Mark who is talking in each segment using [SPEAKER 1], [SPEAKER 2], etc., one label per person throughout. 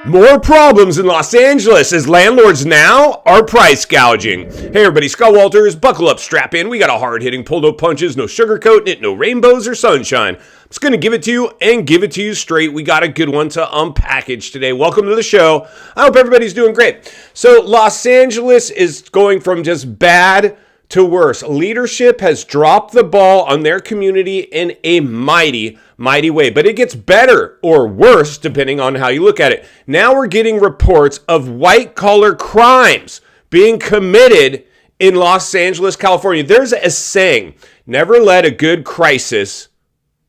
[SPEAKER 1] More problems in Los Angeles as landlords now are price gouging. Hey everybody, Scott Walters, buckle up, strap in. We got a hard-hitting pull-no punches, no sugarcoating it, no rainbows or sunshine. I'm just going to give it to you and give it to you straight. We got a good one to unpackage today. Welcome to the show. I hope everybody's doing great. So Los Angeles is going from just bad to worse. Leadership has dropped the ball on their community in a mighty way, but it gets better or worse depending on how you look at it. Now we're getting reports of white-collar crimes being committed in Los Angeles, California. There's a saying, never let a good crisis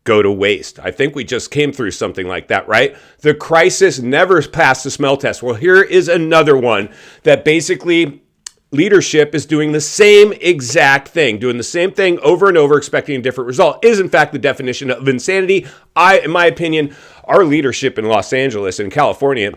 [SPEAKER 1] go to waste. I think we just came through something like that, right? The crisis never passed the smell test. Well, here is another one that basically leadership is doing the same exact thing, doing the same thing over and over, expecting a different result, is in fact the definition of insanity. In my opinion, our leadership in Los Angeles and California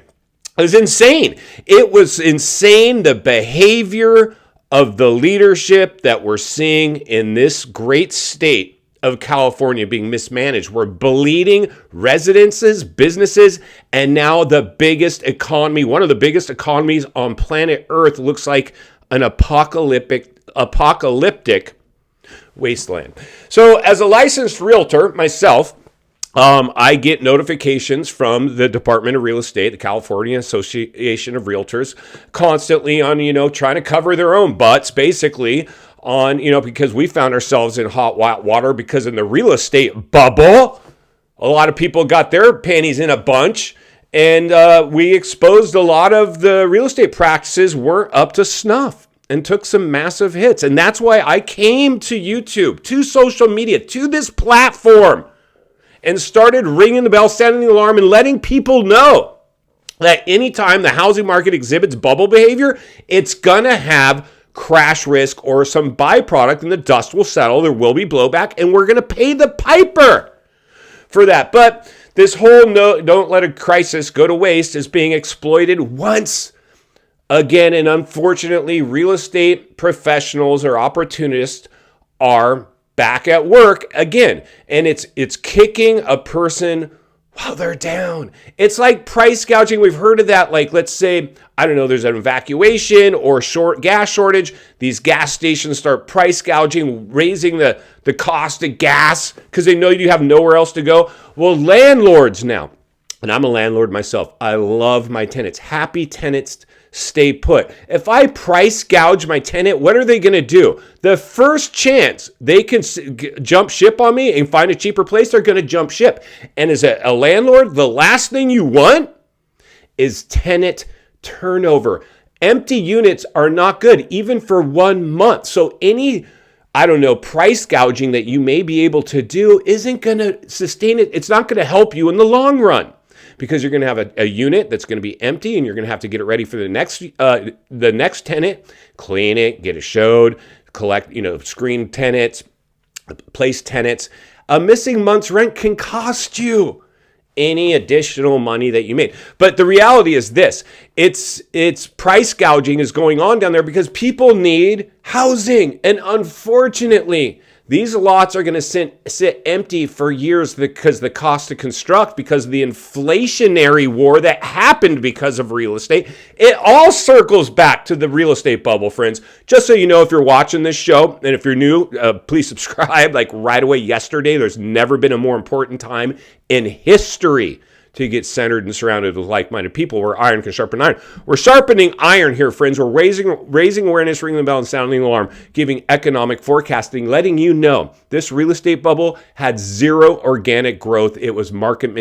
[SPEAKER 1] is insane. It was insane, the behavior of the leadership that we're seeing in this great state of California being mismanaged. We're bleeding residences, businesses, and now the biggest economy, one of the biggest economies on planet Earth, looks like an apocalyptic wasteland. So as a licensed realtor myself, I get notifications from the Department of Real Estate, the California Association of Realtors, constantly on, trying to cover their own butts, basically, on, because we found ourselves in hot water because in the real estate bubble, a lot of people got their panties in a bunch. And we exposed a lot of the real estate practices weren't up to snuff and took some massive hits. And that's why I came to YouTube, to social media, to this platform, and started ringing the bell, sounding the alarm, and letting people know that anytime the housing market exhibits bubble behavior, it's going to have crash risk or some byproduct, and the dust will settle. There will be blowback, and we're going to pay the piper for that. But this whole don't let a crisis go to waste is being exploited once again. And unfortunately, real estate professionals or opportunists are back at work again. And it's kicking a person while they're down. It's like price gouging. We've heard of that. Like, let's say, I don't know, there's an evacuation or gas shortage. These gas stations start price gouging, raising the cost of gas because they know you have nowhere else to go. Well, landlords now, and I'm a landlord myself, I love my tenants. Happy tenants stay put. If I price gouge my tenant, what are they going to do? The first chance they can jump ship on me and find a cheaper place, they're going to jump ship. And as a landlord, the last thing you want is tenant turnover. Empty units are not good, even for 1 month. So any, price gouging that you may be able to do isn't going to sustain it. It's not going to help you in the long run, because you're going to have a unit that's going to be empty, and you're going to have to get it ready for the next tenant, clean it, get it showed, collect, screen tenants, place tenants. A missing month's rent can cost you any additional money that you made. But the reality is this, it's price gouging is going on down there because people need housing. And unfortunately, these lots are going to sit empty for years because the cost to construct, because of the inflationary war that happened because of real estate. It all circles back to the real estate bubble, friends. Just so you know, if you're watching this show, and if you're new, please subscribe like right away yesterday. There's never been a more important time in history to get centered and surrounded with like-minded people where iron can sharpen iron. We're sharpening iron here, friends. We're raising awareness, ringing the bell, and sounding the alarm, giving economic forecasting, letting you know this real estate bubble had zero organic growth. It was market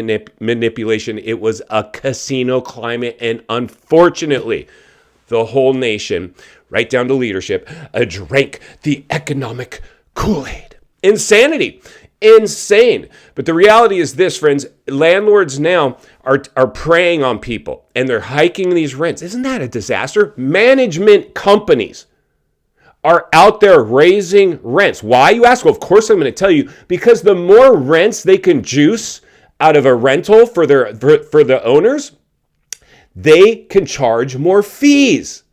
[SPEAKER 1] manipulation. It was a casino climate. And unfortunately, the whole nation, right down to leadership, drank the economic Kool-Aid. Insanity. Insane. But the reality is this, friends, landlords now are preying on people and they're hiking these rents. Isn't that a disaster? Management companies are out there raising rents. Why, you ask? Well, of course I'm going to tell you, because the more rents they can juice out of a rental for the owners, they can charge more fees.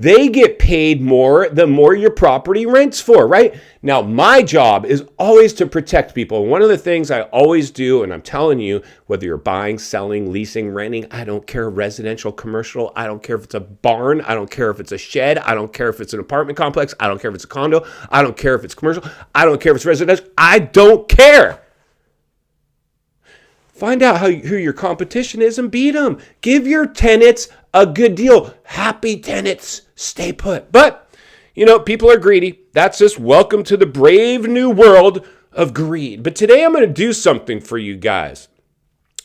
[SPEAKER 1] They get paid more the more your property rents for, right? Now, my job is always to protect people. And one of the things I always do, and I'm telling you, whether you're buying, selling, leasing, renting, I don't care, residential, commercial, I don't care if it's a barn, I don't care if it's a shed, I don't care if it's an apartment complex, I don't care if it's a condo, I don't care if it's commercial, I don't care if it's residential, I don't care. Find out who your competition is and beat them. Give your tenants a good deal. Happy tenants, stay put. But, people are greedy. That's just welcome to the brave new world of greed. But today I'm going to do something for you guys.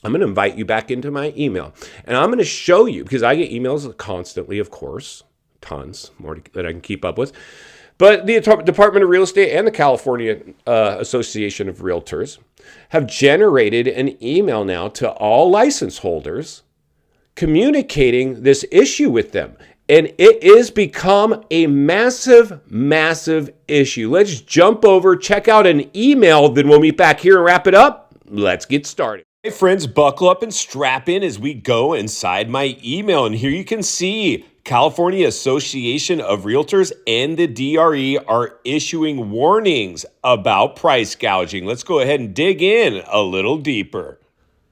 [SPEAKER 1] I'm going to invite you back into my email. And I'm going to show you, because I get emails constantly, of course, tons more that I can keep up with. But the Department of Real Estate and the California Association of Realtors have generated an email now to all license holders communicating this issue with them. And it has become a massive, massive issue. Let's jump over, check out an email, then we'll meet back here and wrap it up. Let's get started. Hey friends, buckle up and strap in as we go inside my email. And here you can see California Association of Realtors and the DRE are issuing warnings about price gouging. Let's go ahead and dig in a little deeper.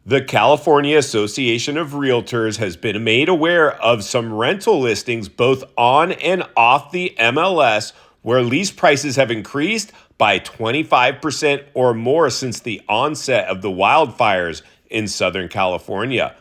[SPEAKER 1] The California Association of Realtors has been made aware of some rental listings both on and off the MLS where lease prices have increased by 25% or more since the onset of the wildfires in Southern California.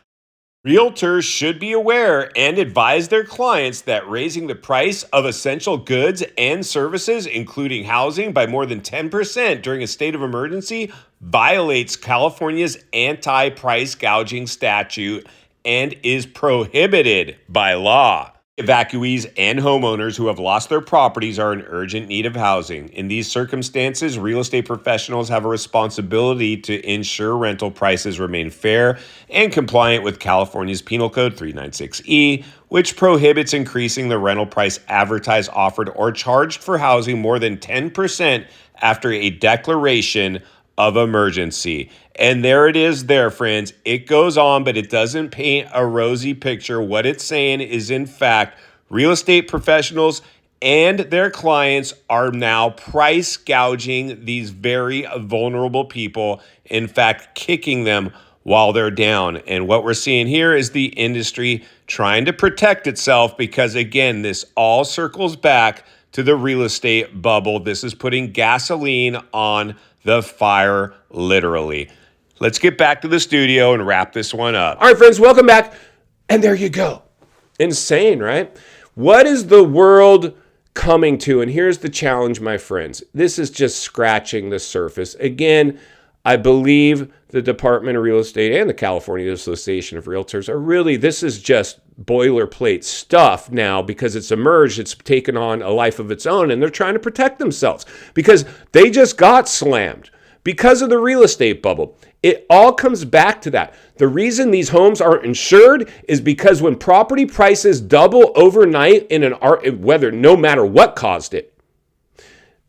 [SPEAKER 1] Realtors should be aware and advise their clients that raising the price of essential goods and services, including housing, by more than 10% during a state of emergency violates California's anti-price gouging statute and is prohibited by law. Evacuees and homeowners who have lost their properties are in urgent need of housing. In these circumstances, real estate professionals have a responsibility to ensure rental prices remain fair and compliant with California's Penal Code 396E, which prohibits increasing the rental price advertised, offered, or charged for housing more than 10% after a declaration of emergency. And there it is there, friends. It goes on, but it doesn't paint a rosy picture. What it's saying is, in fact, real estate professionals and their clients are now price gouging these very vulnerable people, in fact, kicking them while they're down. And what we're seeing here is the industry trying to protect itself because, again, this all circles back to the real estate bubble. This is putting gasoline on the fire, literally. Let's get back to the studio and wrap this one up. All right, friends, welcome back. And there you go. Insane, right? What is the world coming to? And here's the challenge, my friends. This is just scratching the surface. Again, I believe the Department of Real Estate and the California Association of Realtors are really, this is just boilerplate stuff now because it's emerged, it's taken on a life of its own, and they're trying to protect themselves because they just got slammed because of the real estate bubble. It all comes back to that. The reason these homes aren't insured is because when property prices double overnight in whether no matter what caused it,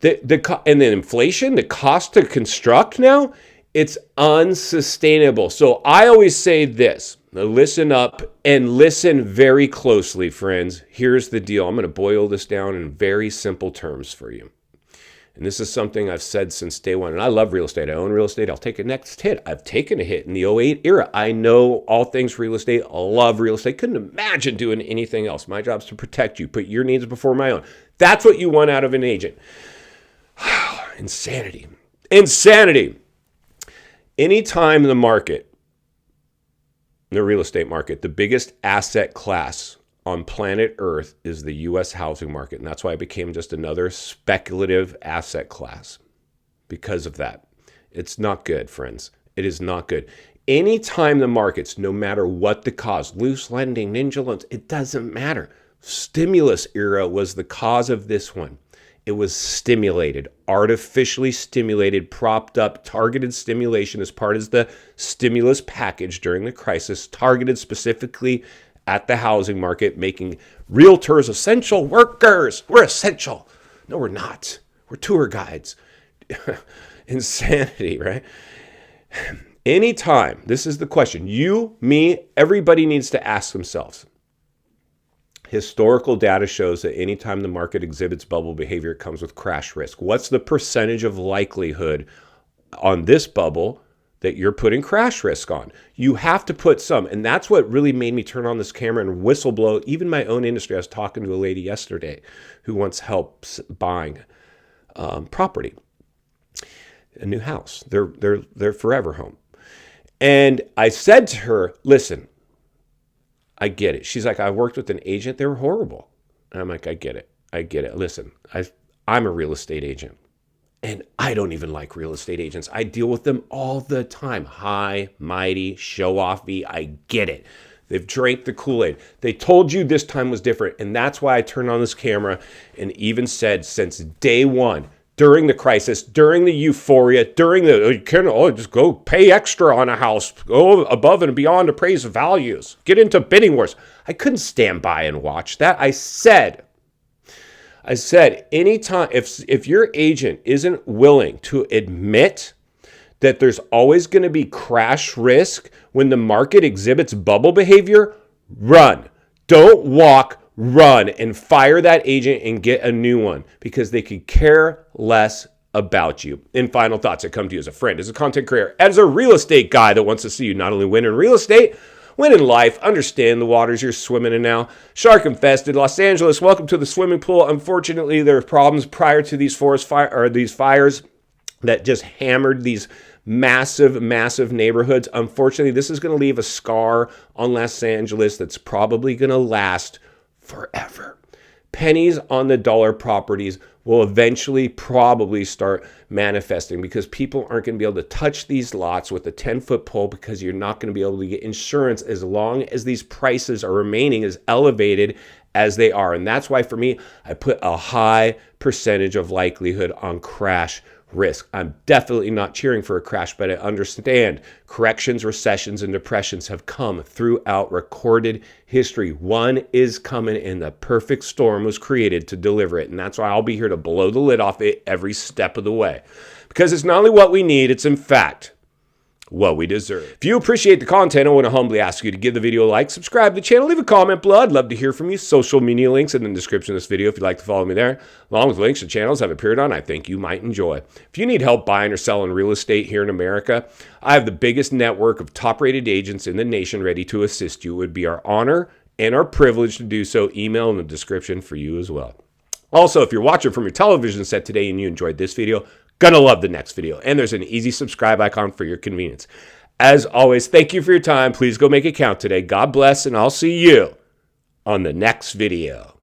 [SPEAKER 1] and then inflation, the cost to construct now, it's unsustainable. So I always say this, listen up and listen very closely, friends. Here's the deal. I'm going to boil this down in very simple terms for you. And this is something I've said since day one. And I love real estate. I own real estate. I'll take a next hit. I've taken a hit in the '08 era. I know all things real estate. I love real estate. Couldn't imagine doing anything else. My job is to protect you. Put your needs before my own. That's what you want out of an agent. Insanity. Insanity. Anytime the market, the real estate market, the biggest asset class on planet Earth is the U.S. housing market. And that's why it became just another speculative asset class. Because of that. It's not good, friends. It is not good. Anytime the markets, no matter what the cause, loose lending, ninja loans, it doesn't matter. Stimulus era was the cause of this one. It was stimulated, artificially stimulated, propped up, targeted stimulation as part of the stimulus package during the crisis, targeted specifically at the housing market, making realtors essential workers. We're essential. No, we're not. We're tour guides. Insanity, right? Anytime, this is the question, you, me, everybody needs to ask themselves, Historical data shows that anytime the market exhibits bubble behavior, it comes with crash risk. What's the percentage of likelihood on this bubble that you're putting crash risk on? You have to put some. And that's what really made me turn on this camera and whistle blow even my own industry. I was talking to a lady yesterday who wants help buying property, a new house, their forever home. And I said to her, listen, I get it. She's like, I worked with an agent. They were horrible. And I'm like, I get it. I get it. Listen, I'm a real estate agent. And I don't even like real estate agents. I deal with them all the time. High, mighty, show-offy. I get it. They've drank the Kool-Aid. They told you this time was different. And that's why I turned on this camera and even said since day one, during the crisis, during the euphoria, during the, just go pay extra on a house, go above and beyond appraised values, get into bidding wars. I couldn't stand by and watch that. I said, anytime, if your agent isn't willing to admit that there's always going to be crash risk when the market exhibits bubble behavior, run. Don't walk. Run and fire that agent and get a new one because they could care less about you. In final thoughts, I come to you as a friend, as a content creator, as a real estate guy that wants to see you not only win in real estate, win in life, understand the waters you're swimming in now. Shark infested Los Angeles, welcome to the swimming pool. Unfortunately, there were problems prior to these these fires that just hammered these massive neighborhoods. Unfortunately, this is going to leave a scar on Los Angeles that's probably going to last forever. Pennies on the dollar properties will eventually probably start manifesting because people aren't going to be able to touch these lots with a 10-foot pole because you're not going to be able to get insurance as long as these prices are remaining as elevated as they are. And that's why for me, I put a high percentage of likelihood on crash risk. I'm definitely not cheering for a crash, but I understand corrections, recessions, and depressions have come throughout recorded history. One is coming, and the perfect storm was created to deliver it. And that's why I'll be here to blow the lid off it every step of the way. Because it's not only what we need, it's in fact what we deserve. If you appreciate the content, I want to humbly ask you to give the video a like, subscribe to the channel, leave a comment below. I'd love to hear from you. Social media links in the description of this video if you'd like to follow me there, along with links to channels I've appeared on I think you might enjoy. If you need help buying or selling real estate here in America, I have the biggest network of top-rated agents in the nation ready to assist you. It would be our honor and our privilege to do so. Email in the description for you as well. Also, if you're watching from your television set today and you enjoyed this video, gonna love the next video. And there's an easy subscribe icon for your convenience. As always, thank you for your time. Please go make it count today. God bless, and I'll see you on the next video.